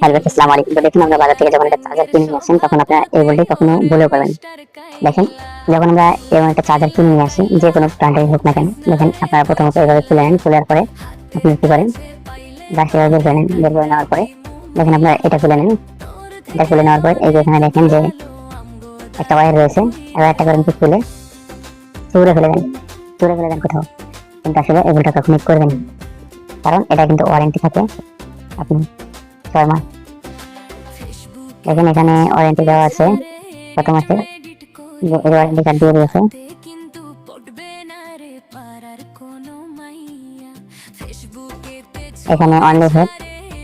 Hello আসসালামু আলাইকুম। তো দেখুন আমরা বাজার থেকে যখন একটা চার্জার কিনে নিয়ে আসেন তখন আপনারা এই ভুলটি কখনো ভুলেও করবেন না। দেখেন যখন আমরা এমন একটা চার্জার কিনে নিয়ে আসি যে কোনো ব্র্যান্ডের হোক না কেন, দেখেন আপনারা প্রথমত এইভাবে খুলে নেন। খোলার পরে আপনি কি করেন, বাসে বের করে নেন। বের করে নেওয়ার পরে দেখেন আপনারা এটা খুলে নেন। এটা খুলে নেওয়ার পরে এই যে এখানে দেখেন যে একটা ওয়্যার রয়েছে, এবার একটা করে কিন্তু খুলে ছুঁড়ে ফেলে দেন। ছুঁড়ে ফেলে দেন কোথাও, কিন্তু আসলে এই ভুলটা কখনোই করবেন না, কারণ এটা কিন্তু ওয়ারেন্টি থাকে আপনি 6 মাস। দেখেন এখানে ওয়ারেন্টি দেওয়া আছে কত মাসের, এর ওয়ারেন্টি কার্ড দিয়ে দিয়েছে। এখানে only head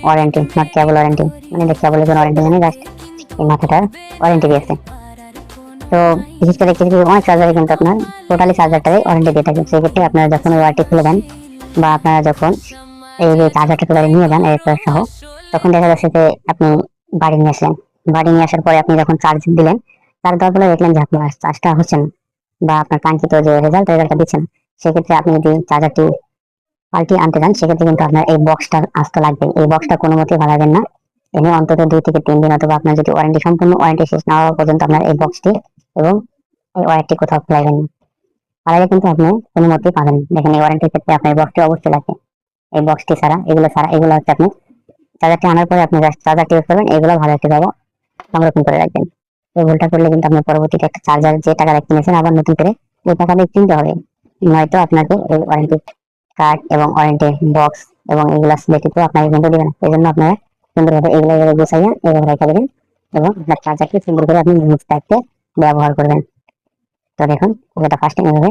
warranty, not cable warranty, মানে কেবলের কোনো ওয়ারেন্টি নেই, জাস্ট এই মাথাটার ওয়ারেন্টি দিয়েছে। তো বিশেষ করে কিছু কিছু অনেক চার্জারে কিন্তু আপনার টোটালি চার্জারটাই ওয়ারেন্টি দিয়ে থাকে। সেক্ষেত্রে আপনারা যখন ওয়ারেন্টি খুলে দেন বা আপনারা যখন এই যে চার্জারটা টোটালি নিয়ে যান এর সহ, তখন দেখা যাচ্ছে যে আপনি বাড়ি নিয়ে আসলেন। বাড়ি নিয়ে আসার পরে আপনি যখন চার্জ দিলেন, চার্জ দেওয়ার পরে দেখলেন যে আপনার চার্জটা হচ্ছে না বা আপনার কাঙ্ক্ষিত যে রেজাল্টটা দিচ্ছে না। সেক্ষেত্রে আপনি যদি চার্জারটি পাল্টিয়ে আনতে চান, সেক্ষেত্রে কিন্তু আপনার এই বক্সটা আসতে লাগবে। এই বক্সটা কোনো মতেই ভাঙাবেন না, এনে অন্তত 2 থেকে 3 দিন, অথবা আপনার যদি ওয়ারেন্টি সম্পূর্ণ ওয়ারেন্টি শেষ না হওয়া পর্যন্ত আপনার এই বক্সটি এবং এই ওয়্যারটি কোথাও ফেলাবেন না। ফালালে কিন্তু আপনি কোনো মতেই পাবেন না। দেখেন এই ওয়ারেন্টির ক্ষেত্রে আপনার বক্সটি অবশ্যই লাগবে। এই বক্সটি ছাড়া, এগুলো হচ্ছে আপনি চার্জারটি আনার পরে আপনি জাস্ট চার্জারটি ইউজ করবেন, এগুলো ভালো একটি ভাবে সংরক্ষণ করে রাখবেন। এই ভুলটা করলে কিন্তু আপনার পরবর্তীতে একটা চার্জার যে টাকাটা কিনেছেন আবার নতুন করে ওই টাকা দিয়ে কিনতে হবে, নয়তো আপনাকে এই ওয়ারেন্টি কার্ড এবং ওয়ারেন্টি বক্স এবং এগুলা ব্যতীত আপনাকে কিন্তু দেবে না। এই জন্য আপনারা সুন্দরভাবে এগুলো গুছাইয়া এভাবে রেখে দেবেন এবং আপনার চার্জারটি সুন্দর করে আপনি নিজ দায়িত্বে ব্যবহার করবেন। তো দেখুন এটা ফার্স্ট এভাবে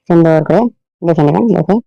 সুন্দর করে দেখে নেবেন। দেখে